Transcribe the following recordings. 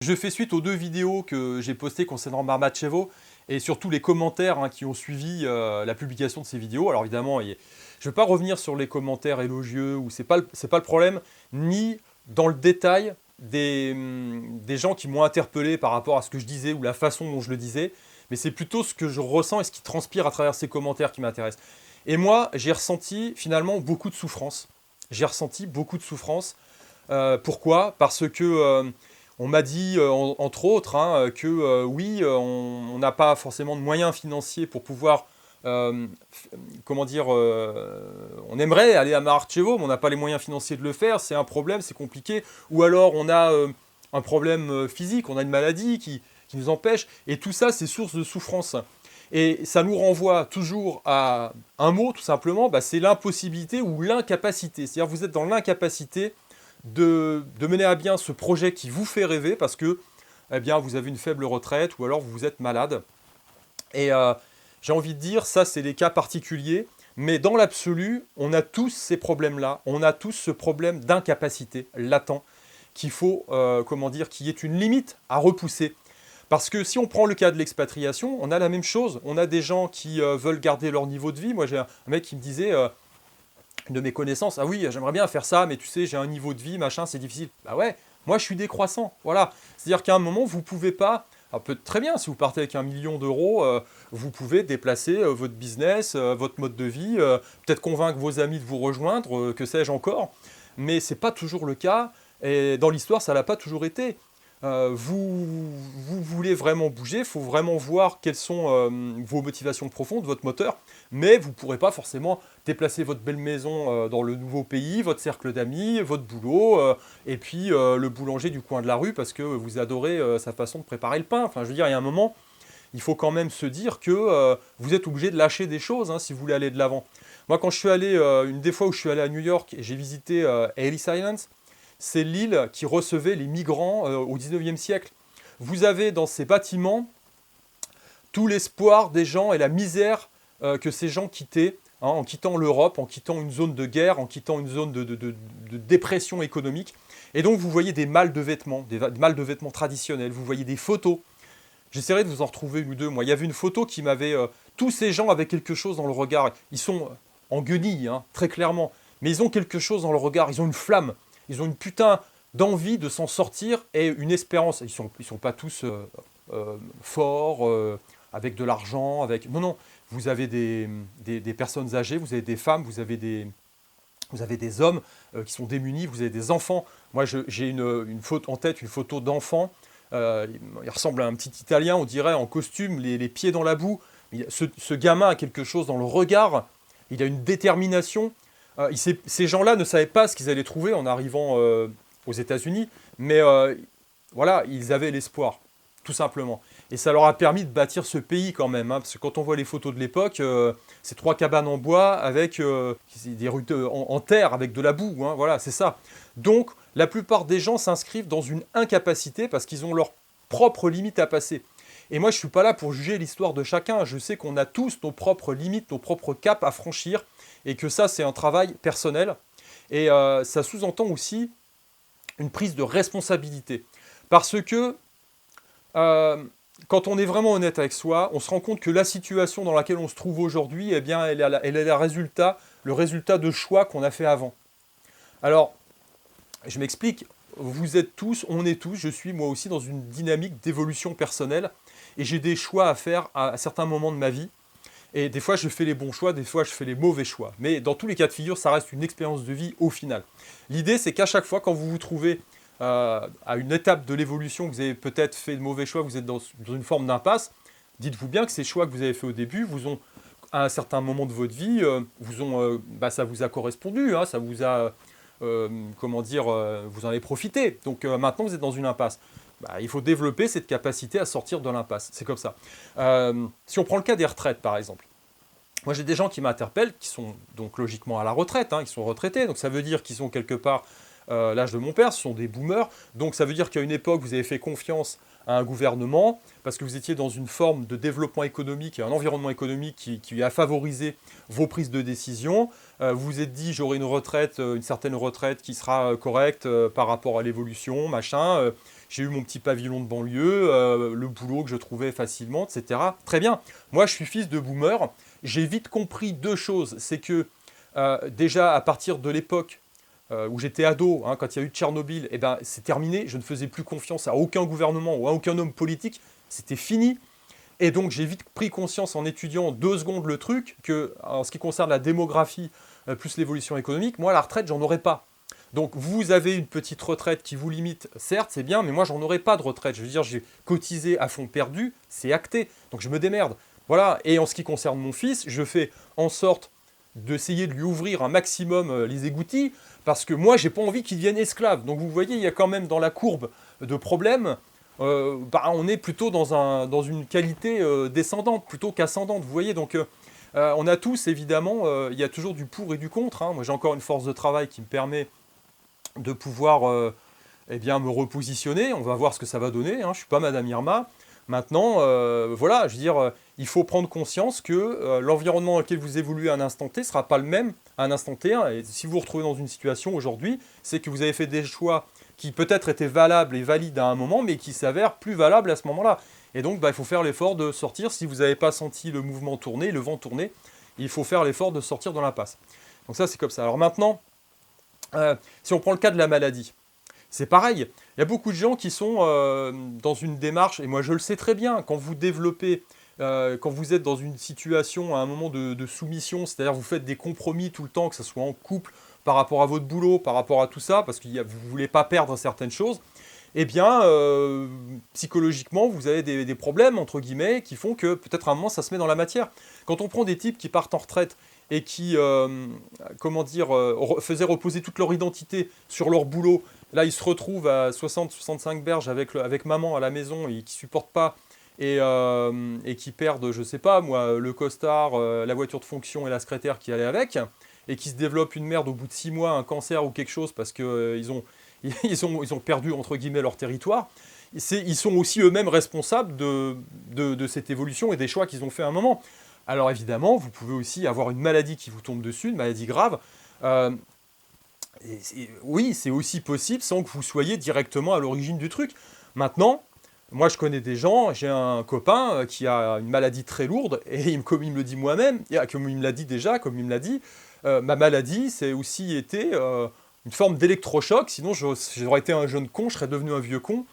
Je fais suite aux 2 vidéos que j'ai postées concernant Marmachevo et surtout les commentaires qui ont suivi la publication de ces vidéos. Alors évidemment, je ne vais pas revenir sur les commentaires élogieux, ou c'est pas le problème, ni dans le détail des gens qui m'ont interpellé par rapport à ce que je disais ou la façon dont je le disais, mais c'est plutôt ce que je ressens et ce qui transpire à travers ces commentaires qui m'intéressent. Et moi, j'ai ressenti finalement beaucoup de souffrance. J'ai ressenti beaucoup de souffrance. Pourquoi? Parce que on m'a dit, entre autres, que oui, on n'a pas forcément de moyens financiers pour pouvoir, comment dire, on aimerait aller à Marrakevo, mais on n'a pas les moyens financiers de le faire, c'est un problème, c'est compliqué. Ou alors on a un problème physique, on a une maladie qui nous empêche. Et tout ça, c'est source de souffrance. Et ça nous renvoie toujours à un mot, tout simplement, bah, c'est l'impossibilité ou l'incapacité. C'est-à-dire vous êtes dans l'incapacité de mener à bien ce projet qui vous fait rêver parce que eh bien, vous avez une faible retraite ou alors vous êtes malade. Et j'ai envie de dire, ça c'est des cas particuliers, mais dans l'absolu, on a tous ces problèmes-là, on a tous ce problème d'incapacité latent qu'il faut, comment dire, qui est une limite à repousser. Parce que si on prend le cas de l'expatriation, on a la même chose. On a des gens qui veulent garder leur niveau de vie. Moi, j'ai un mec qui me disait, de mes connaissances, ah oui, j'aimerais bien faire ça, mais tu sais, j'ai un niveau de vie, machin, c'est difficile. Bah ouais, moi je suis décroissant, voilà. C'est-à-dire qu'à un moment, vous pouvez pas, alors peut-être très bien, si vous partez avec 1 million d'euros, vous pouvez déplacer votre business, votre mode de vie, peut-être convaincre vos amis de vous rejoindre, que sais-je encore, mais c'est pas toujours le cas, et dans l'histoire, ça l'a pas toujours été. Vous voulez vraiment bouger, il faut vraiment voir quelles sont vos motivations profondes, votre moteur, mais vous ne pourrez pas forcément déplacer votre belle maison dans le nouveau pays, votre cercle d'amis, votre boulot, et puis le boulanger du coin de la rue parce que vous adorez sa façon de préparer le pain. Enfin, je veux dire, il y a un moment, il faut quand même se dire que vous êtes obligé de lâcher des choses si vous voulez aller de l'avant. Moi, quand je suis allé, une des fois où je suis allé à New York et j'ai visité Ellis Island, c'est l'île qui recevait les migrants au 19e siècle. Vous avez dans ces bâtiments tout l'espoir des gens et la misère que ces gens quittaient, en quittant l'Europe, en quittant une zone de guerre, en quittant une zone de dépression économique. Et donc vous voyez des malles de vêtements, des malles de vêtements traditionnels, vous voyez des photos. J'essaierai de vous en retrouver une ou deux. Moi, il y avait une photo qui m'avait... tous ces gens avaient quelque chose dans le regard. Ils sont en guenilles, très clairement. Mais ils ont quelque chose dans le regard, ils ont une flamme. Ils ont une putain d'envie de s'en sortir et une espérance. Ils sont pas tous forts, avec de l'argent, avec... Non, non, vous avez des personnes âgées, vous avez des femmes, vous avez des hommes qui sont démunis, vous avez des enfants. Moi, j'ai une photo en tête, une photo d'enfant. Il ressemble à un petit Italien, on dirait, en costume, les pieds dans la boue. Ce gamin a quelque chose dans le regard, il a une détermination. Ces gens-là ne savaient pas ce qu'ils allaient trouver en arrivant aux États-Unis, mais voilà, ils avaient l'espoir, tout simplement. Et ça leur a permis de bâtir ce pays quand même, parce que quand on voit les photos de l'époque, c'est 3 cabanes en bois avec des rues en terre, avec de la boue, voilà, c'est ça. Donc, la plupart des gens s'inscrivent dans une incapacité parce qu'ils ont leurs propres limites à passer. Et moi, je ne suis pas là pour juger l'histoire de chacun. Je sais qu'on a tous nos propres limites, nos propres caps à franchir, et que ça, c'est un travail personnel. Et ça sous-entend aussi une prise de responsabilité. Parce que quand on est vraiment honnête avec soi, on se rend compte que la situation dans laquelle on se trouve aujourd'hui, eh bien, elle est le résultat de choix qu'on a fait avant. Alors, je m'explique, vous êtes tous, on est tous, je suis moi aussi dans une dynamique d'évolution personnelle, et j'ai des choix à faire à certains moments de ma vie. Et des fois, je fais les bons choix, des fois, je fais les mauvais choix. Mais dans tous les cas de figure, ça reste une expérience de vie au final. L'idée, c'est qu'à chaque fois, quand vous vous trouvez à une étape de l'évolution, que vous avez peut-être fait de mauvais choix, que vous êtes dans une forme d'impasse, dites-vous bien que ces choix que vous avez faits au début vous ont, à un certain moment de votre vie, ça vous a correspondu, ça vous a, comment dire, vous en avez profité. Donc maintenant, vous êtes dans une impasse. Il faut développer cette capacité à sortir de l'impasse. C'est comme ça. Si on prend le cas des retraites, par exemple. Moi, j'ai des gens qui m'interpellent, qui sont donc logiquement à la retraite, qui sont retraités. Donc ça veut dire qu'ils sont quelque part l'âge de mon père, ce sont des boomers. Donc ça veut dire qu'à une époque, vous avez fait confiance à un gouvernement parce que vous étiez dans une forme de développement économique et un environnement économique qui a favorisé vos prises de décision. Vous vous êtes dit, j'aurai une retraite, une certaine retraite qui sera correcte par rapport à l'évolution, machin. j'ai eu mon petit pavillon de banlieue, le boulot que je trouvais facilement, etc. Très bien. Moi, je suis fils de boomer. J'ai vite compris deux choses. C'est que déjà, à partir de l'époque où j'étais ado, hein, quand il y a eu Tchernobyl, eh ben, c'est terminé. Je ne faisais plus confiance à aucun gouvernement ou à aucun homme politique. C'était fini. Et donc, j'ai vite pris conscience en étudiant 2 secondes le truc que, en ce qui concerne la démographie plus l'évolution économique, moi, la retraite, j'en aurais pas. Donc, vous avez une petite retraite qui vous limite, certes, c'est bien, mais moi, j'en aurais pas de retraite. Je veux dire, j'ai cotisé à fond perdu, c'est acté. Donc, je me démerde. Voilà. Et en ce qui concerne mon fils, je fais en sorte d'essayer de lui ouvrir un maximum les égouttis, parce que moi, j'ai pas envie qu'il devienne esclave. Donc, vous voyez, il y a quand même dans la courbe de problèmes, on est plutôt dans une qualité descendante plutôt qu'ascendante. Vous voyez, donc on a tous, évidemment, il y a toujours du pour et du contre. Hein. Moi, j'ai encore une force de travail qui me permet de pouvoir eh bien, me repositionner. On va voir ce que ça va donner. Hein. Je ne suis pas Madame Irma. Maintenant, voilà, je veux dire, il faut prendre conscience que l'environnement dans lequel vous évoluez à un instant T ne sera pas le même à un instant T. Et si vous vous retrouvez dans une situation aujourd'hui, c'est que vous avez fait des choix qui peut-être étaient valables et valides à un moment, mais qui s'avèrent plus valables à ce moment-là. Et donc, il faut faire l'effort de sortir. Si vous n'avez pas senti le mouvement tourner, le vent tourner, il faut faire l'effort de sortir dans l'impasse. Donc ça, c'est comme ça. Alors maintenant, si on prend le cas de la maladie, c'est pareil. Il y a beaucoup de gens qui sont dans une démarche, et moi je le sais très bien, quand vous développez, quand vous êtes dans une situation à un moment de soumission, c'est-à-dire vous faites des compromis tout le temps, que ce soit en couple, par rapport à votre boulot, par rapport à tout ça, parce que vous ne voulez pas perdre certaines choses, eh bien, psychologiquement, vous avez des problèmes, entre guillemets, qui font que peut-être à un moment, ça se met dans la matière. Quand on prend des types qui partent en retraite et qui, faisaient reposer toute leur identité sur leur boulot, là, ils se retrouvent à 60-65 berges avec maman à la maison et qui ne supportent pas et qui perdent, je ne sais pas, moi, le costard, la voiture de fonction et la secrétaire qui allait avec, et qui se développent une merde au bout de 6 mois, un cancer ou quelque chose, parce qu'ils ils ont perdu, entre guillemets, leur territoire. Ils sont aussi eux-mêmes responsables de cette évolution et des choix qu'ils ont fait à un moment. Alors évidemment, vous pouvez aussi avoir une maladie qui vous tombe dessus, une maladie grave. Oui, c'est aussi possible sans que vous soyez directement à l'origine du truc. Maintenant, moi je connais des gens, j'ai un copain qui a une maladie très lourde, et comme il me le dit moi-même, comme il me l'a dit déjà, comme il me l'a dit, ma maladie, c'est aussi été une forme d'électrochoc, sinon j'aurais été un jeune con, je serais devenu un vieux con.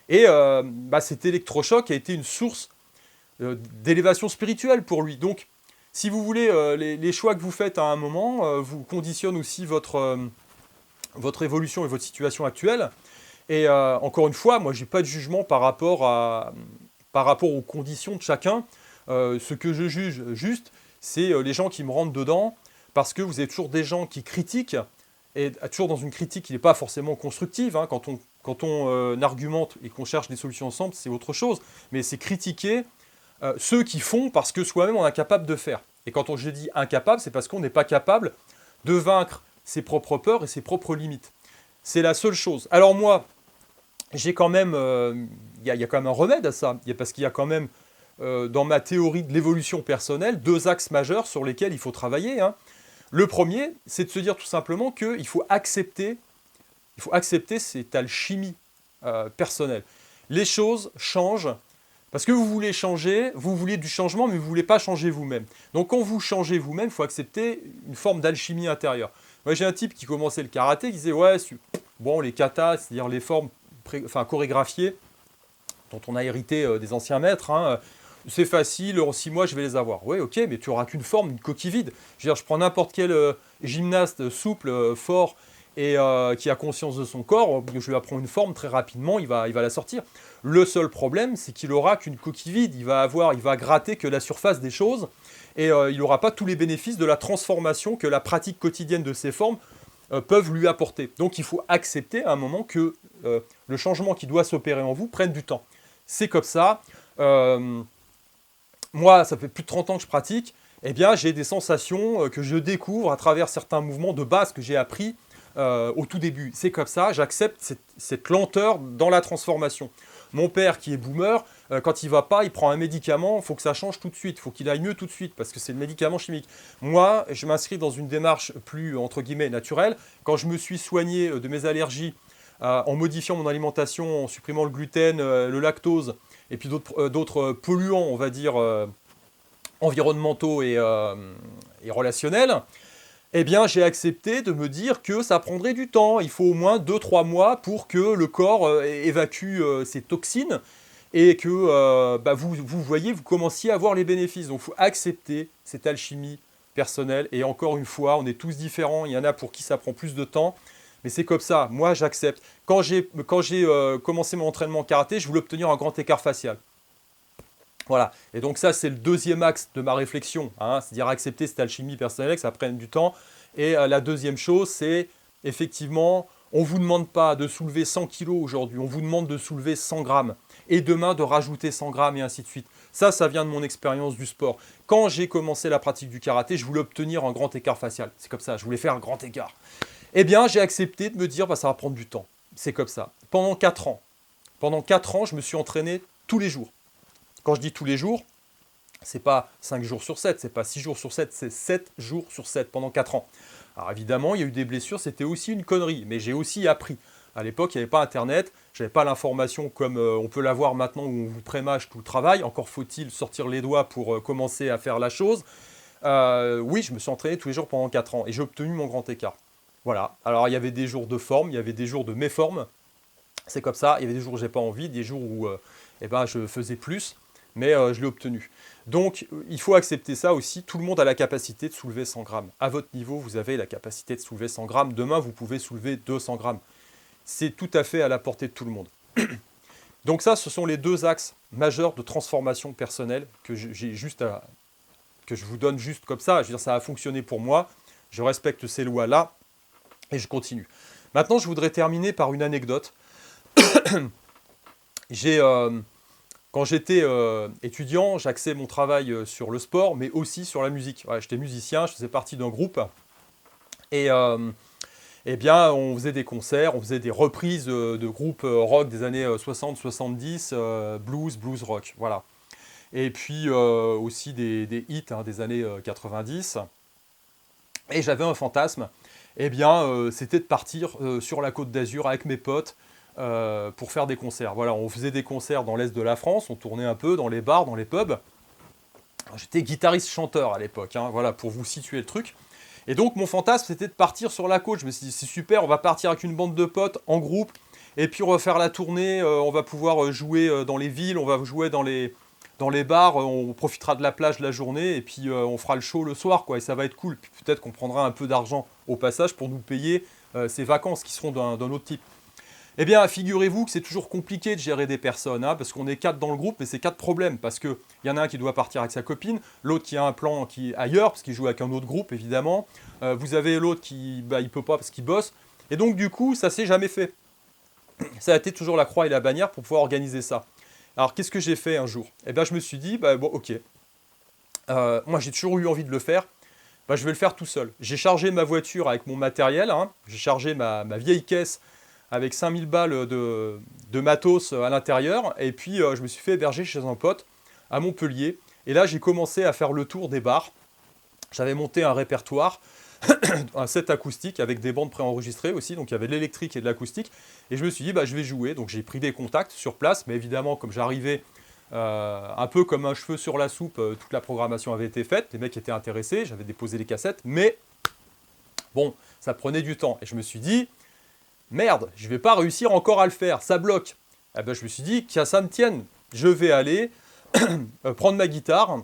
Et cet électrochoc a été une source d'élévation spirituelle pour lui. Donc, si vous voulez, les choix que vous faites à un moment vous conditionnent aussi votre évolution et votre situation actuelle. Et encore une fois, moi, je n'ai pas de jugement par rapport aux conditions de chacun. Ce que je juge juste, c'est les gens qui me rentrent dedans, parce que vous avez toujours des gens qui critiquent, et toujours dans une critique qui n'est pas forcément constructive. Hein. Quand on argumente et qu'on cherche des solutions ensemble, c'est autre chose. Mais c'est critiquer ceux qui font parce que soi-même on est incapable de faire. Et quand je dis incapable, c'est parce qu'on n'est pas capable de vaincre ses propres peurs et ses propres limites. C'est la seule chose. Alors moi, j'ai quand même, y a quand même un remède à ça, parce qu'il y a quand même, dans ma théorie de l'évolution personnelle, 2 axes majeurs sur lesquels il faut travailler. Hein. Le premier, c'est de se dire tout simplement qu'il faut accepter cette alchimie personnelle. Les choses changent, parce que vous voulez changer, vous voulez du changement, mais vous ne voulez pas changer vous-même. Donc quand vous changez vous-même, il faut accepter une forme d'alchimie intérieure. Moi j'ai un type qui commençait le karaté, qui disait « Ouais, bon, les katas, c'est-à-dire les formes chorégraphiées, dont on a hérité des anciens maîtres, hein, c'est facile, en 6 mois je vais les avoir. » Oui, ok, mais tu n'auras qu'une forme, une coquille vide. Je veux dire, je prends n'importe quel gymnaste souple, fort, et qui a conscience de son corps, je lui apprends une forme très rapidement, il va la sortir. Le seul problème, c'est qu'il aura qu'une coquille vide, il va gratter que la surface des choses, et il n'aura pas tous les bénéfices de la transformation que la pratique quotidienne de ces formes peuvent lui apporter. Donc il faut accepter à un moment que le changement qui doit s'opérer en vous prenne du temps. C'est comme ça. Moi, ça fait plus de 30 ans que je pratique, eh bien j'ai des sensations que je découvre à travers certains mouvements de base que j'ai appris au tout début. C'est comme ça, j'accepte cette lenteur dans la transformation. Mon père qui est boomer, quand il va pas, il prend un médicament, il faut que ça change tout de suite, il faut qu'il aille mieux tout de suite, parce que c'est le médicament chimique. Moi, je m'inscris dans une démarche plus, entre guillemets, naturelle. Quand je me suis soigné de mes allergies, en modifiant mon alimentation, en supprimant le gluten, le lactose, et puis d'autres polluants, on va dire, environnementaux et relationnels, eh bien, j'ai accepté de me dire que ça prendrait du temps. Il faut au moins 2-3 mois pour que le corps évacue ses toxines et que vous voyez, vous commenciez à voir les bénéfices. Donc, il faut accepter cette alchimie personnelle. Et encore une fois, on est tous différents. Il y en a pour qui ça prend plus de temps. Mais c'est comme ça. Moi, j'accepte. Quand j'ai commencé mon entraînement en karaté, je voulais obtenir un grand écart facial. Voilà, et donc ça c'est le deuxième axe de ma réflexion, hein, c'est-à-dire accepter cette alchimie personnelle, que ça prenne du temps. Et la deuxième chose, c'est effectivement, on ne vous demande pas de soulever 100 kilos aujourd'hui, on vous demande de soulever 100 grammes. Et demain de rajouter 100 grammes et ainsi de suite. Ça vient de mon expérience du sport. Quand j'ai commencé la pratique du karaté, je voulais obtenir un grand écart facial. C'est comme ça, je voulais faire un grand écart. Eh bien, j'ai accepté de me dire, ça va prendre du temps. C'est comme ça. Pendant 4 ans, je me suis entraîné tous les jours. Quand je dis tous les jours, c'est pas 5 jours sur 7, c'est pas 6 jours sur 7, c'est 7 jours sur 7 pendant 4 ans. Alors évidemment, il y a eu des blessures, c'était aussi une connerie, mais j'ai aussi appris. À l'époque, il n'y avait pas Internet, je n'avais pas l'information comme on peut l'avoir maintenant où on vous prémâche tout le travail. Encore faut-il sortir les doigts pour commencer à faire la chose. Oui, je me suis entraîné tous les jours pendant 4 ans et j'ai obtenu mon grand écart. Voilà. Alors il y avait des jours de forme, il y avait des jours de méforme. C'est comme ça. Il y avait des jours où j'ai pas envie, des jours où je faisais plus. Mais je l'ai obtenu. Donc, il faut accepter ça aussi. Tout le monde a la capacité de soulever 100 grammes. À votre niveau, vous avez la capacité de soulever 100 grammes. Demain, vous pouvez soulever 200 grammes. C'est tout à fait à la portée de tout le monde. Donc ça, ce sont les deux axes majeurs de transformation personnelle que je vous donne juste comme ça. Je veux dire, ça a fonctionné pour moi. Je respecte ces lois-là et je continue. Maintenant, je voudrais terminer par une anecdote. Quand j'étais étudiant, j'axais mon travail sur le sport, mais aussi sur la musique. Voilà, j'étais musicien, je faisais partie d'un groupe. Et on faisait des concerts, on faisait des reprises de groupes rock des années 60-70, blues rock. Voilà. Et puis aussi des hits des années 90. Et j'avais un fantasme, c'était de partir sur la Côte d'Azur avec mes potes, pour faire des concerts. Voilà, on faisait des concerts dans l'est de la France, on tournait un peu dans les bars, dans les pubs. J'étais guitariste-chanteur à l'époque, voilà, pour vous situer le truc. Et donc mon fantasme c'était de partir sur la côte. Je me suis dit c'est super, on va partir avec une bande de potes en groupe, et puis on va faire la tournée, on va pouvoir jouer dans les villes, on va jouer dans les bars, on profitera de la plage la journée, et puis on fera le show le soir, quoi, et ça va être cool. Puis peut-être qu'on prendra un peu d'argent au passage pour nous payer ces vacances qui seront d'un autre type. Eh bien, figurez-vous que c'est toujours compliqué de gérer des personnes, parce qu'on est 4 dans le groupe, mais c'est 4 problèmes, parce qu'il y en a un qui doit partir avec sa copine, l'autre qui a un plan qui est ailleurs, parce qu'il joue avec un autre groupe, évidemment. Vous avez l'autre qui il peut pas parce qu'il bosse. Et donc, du coup, ça s'est jamais fait. Ça a été toujours la croix et la bannière pour pouvoir organiser ça. Alors, qu'est-ce que j'ai fait un jour ? Eh bien, je me suis dit, ok, moi j'ai toujours eu envie de le faire, je vais le faire tout seul. J'ai chargé ma voiture avec mon matériel, j'ai chargé ma vieille caisse avec 5000 balles de matos à l'intérieur, et puis je me suis fait héberger chez un pote à Montpellier, et là j'ai commencé à faire le tour des bars. J'avais monté un répertoire, un set acoustique avec des bandes préenregistrées aussi, donc il y avait de l'électrique et de l'acoustique, et je me suis dit je vais jouer, donc j'ai pris des contacts sur place, mais évidemment comme j'arrivais un peu comme un cheveu sur la soupe, toute la programmation avait été faite, les mecs étaient intéressés, j'avais déposé les cassettes, mais bon, ça prenait du temps, et je me suis dit merde, je vais pas réussir encore à le faire, ça bloque. Je me suis dit, qu'à ça me tienne, je vais aller prendre ma guitare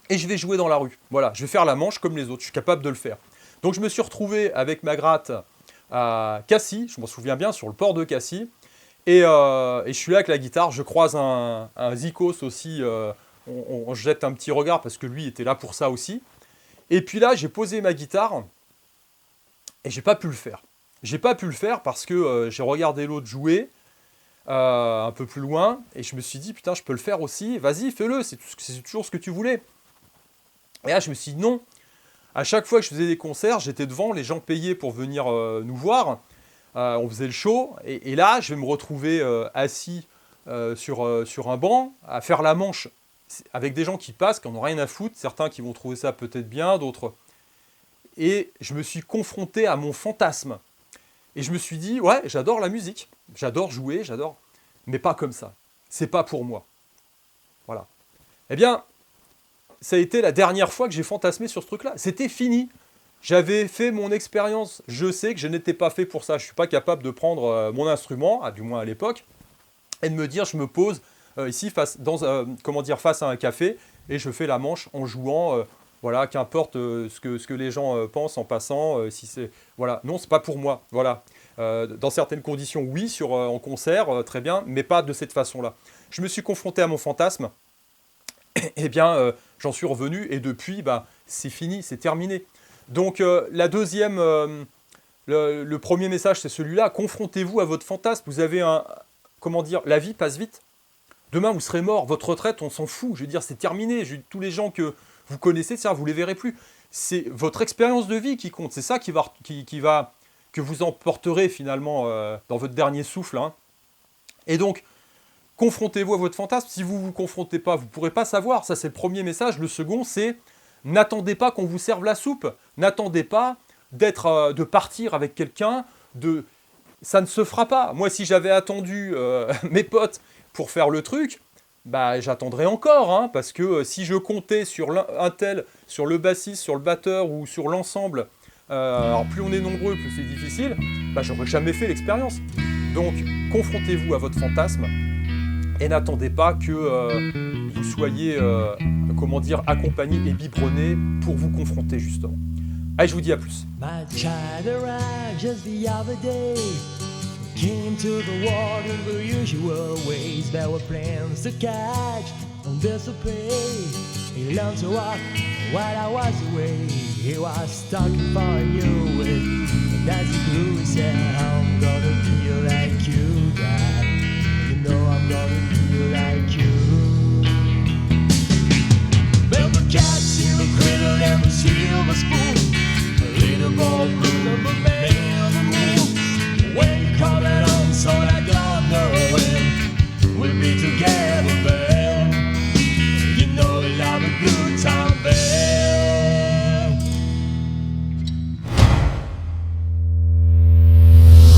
et je vais jouer dans la rue. Voilà, je vais faire la manche comme les autres, je suis capable de le faire. Donc je me suis retrouvé avec ma gratte à Cassis, je m'en souviens bien, sur le port de Cassis, et je suis là avec la guitare, je croise un Zikos aussi, on jette un petit regard parce que lui était là pour ça aussi. Et puis là, j'ai posé ma guitare et j'ai pas pu le faire. J'ai pas pu le faire parce que j'ai regardé l'autre jouer un peu plus loin et je me suis dit putain je peux le faire aussi, vas-y fais-le, c'est toujours ce que tu voulais. Et là je me suis dit non, à chaque fois que je faisais des concerts j'étais devant, les gens payaient pour venir nous voir, on faisait le show et là je vais me retrouver assis sur un banc à faire la manche avec des gens qui passent, qui n'en ont rien à foutre, certains qui vont trouver ça peut-être bien, d'autres. Et je me suis confronté à mon fantasme. Et je me suis dit, ouais, j'adore la musique, j'adore jouer, mais pas comme ça. C'est pas pour moi. Voilà. Eh bien, ça a été la dernière fois que j'ai fantasmé sur ce truc-là. C'était fini. J'avais fait mon expérience. Je sais que je n'étais pas fait pour ça. Je ne suis pas capable de prendre mon instrument, du moins à l'époque, et de me dire, je me pose ici face à un café et je fais la manche en jouant. Voilà, qu'importe ce que les gens pensent en passant. Si c'est voilà, non, c'est pas pour moi. Voilà. Dans certaines conditions, oui, en concert, très bien, mais pas de cette façon-là. Je me suis confronté à mon fantasme. Eh bien, j'en suis revenu et depuis, c'est fini, c'est terminé. Donc, le premier message, c'est celui-là. Confrontez-vous à votre fantasme. Vous avez la vie passe vite. Demain, vous serez mort. Votre retraite, on s'en fout. Je veux dire, c'est terminé. Tous les gens que vous connaissez, vous les verrez plus. C'est votre expérience de vie qui compte. C'est ça que vous emporterez finalement dans votre dernier souffle. Hein. Et donc, confrontez-vous à votre fantasme. Si vous ne vous confrontez pas, vous ne pourrez pas savoir. Ça, c'est le premier message. Le second, c'est n'attendez pas qu'on vous serve la soupe. N'attendez pas de partir avec quelqu'un. Ça ne se fera pas. Moi, si j'avais attendu mes potes pour faire le truc, j'attendrais encore. Hein, parce que si je comptais sur un tel, sur le bassiste, sur le batteur ou sur l'ensemble, alors plus on est nombreux, plus c'est difficile, j'aurais jamais fait l'expérience. Donc, confrontez-vous à votre fantasme. Et n'attendez pas que vous soyez, accompagné et biberonné pour vous confronter, justement. Allez, je vous dis à plus. My child arrived just the other day. Came to the world in the usual ways. There were plans to catch and disappear. He learned to walk while I was away. He was stuck for a new way. And as he grew, he said, I'm gonna be like you, Dad. I'm gonna feel like you. Built the cats in the cradle and the silver spoon.